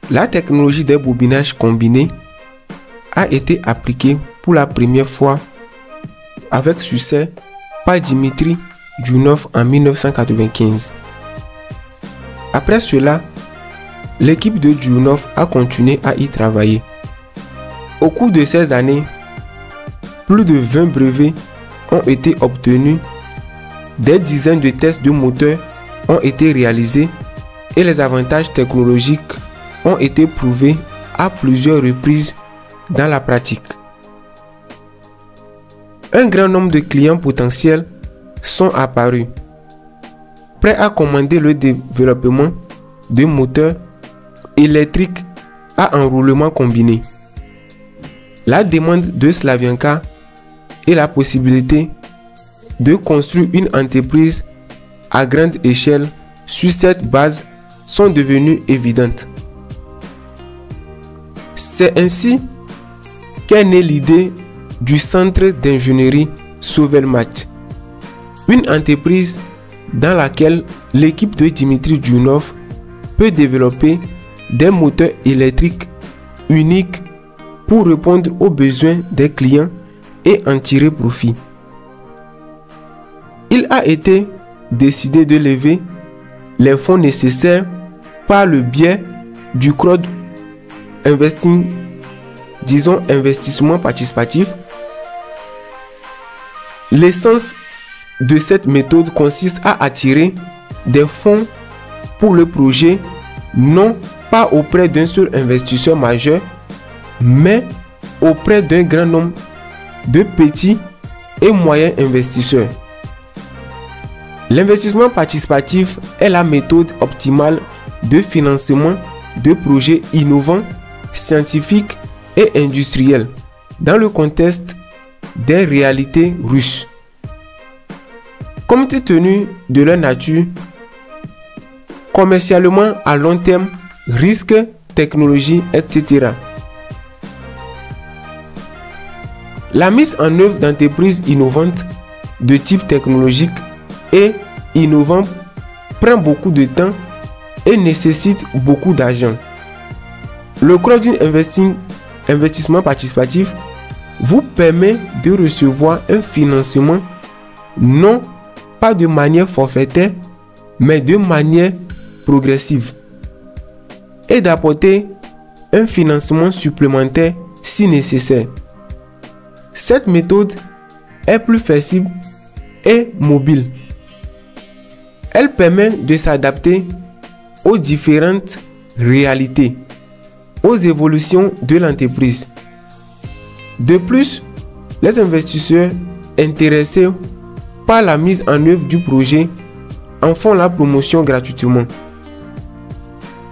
La technologie des bobinages combinés a été appliquée pour la première fois avec succès par Dimitri Diounov en 1995. Après cela, l'équipe de Diounov a continué à y travailler. Au cours de ces années, plus de 20 brevets ont été obtenus, des dizaines de tests de moteurs ont été réalisés et les avantages technologiques ont été prouvés à plusieurs reprises dans la pratique. Un grand nombre de clients potentiels sont apparus, prêts à commander le développement de moteurs électriques à enroulement combiné. La demande de Slavyanka et la possibilité de construire une entreprise à grande échelle sur cette base sont devenues évidentes. C'est ainsi qu'est née l'idée du centre d'ingénierie Sovelmach, une entreprise dans laquelle l'équipe de Dimitri Diounov peut développer des moteurs électriques uniques pour répondre aux besoins des clients et en tirer profit. Il a été décidé de lever les fonds nécessaires par le biais du crowd investing, disons investissement participatif. L'essence de cette méthode consiste à attirer des fonds pour le projet, non pas auprès d'un seul investisseur majeur, mais auprès d'un grand nombre de petits et moyens investisseurs. L'investissement participatif est la méthode optimale de financement de projets innovants, scientifiques et industriels dans le contexte des réalités russes. Compte tenu de leur nature, commercialement à long terme, risques, technologie, etc. La mise en œuvre d'entreprises innovantes de type technologique et innovant prend beaucoup de temps et nécessite beaucoup d'argent. Le crowdfunding investissement participatif vous permet de recevoir un financement non pas de manière forfaitaire, mais de manière progressive et d'apporter un financement supplémentaire si nécessaire. Cette méthode est plus flexible et mobile. Elle permet de s'adapter aux différentes réalités, aux évolutions de l'entreprise. De plus, les investisseurs intéressés par la mise en œuvre du projet en font la promotion gratuitement.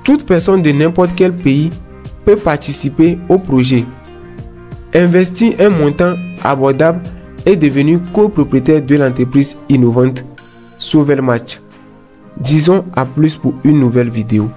Toute personne de n'importe quel pays peut participer au projet, investir un montant abordable et devenir copropriétaire de l'entreprise innovante Sovelmach. Disons à plus pour une nouvelle vidéo.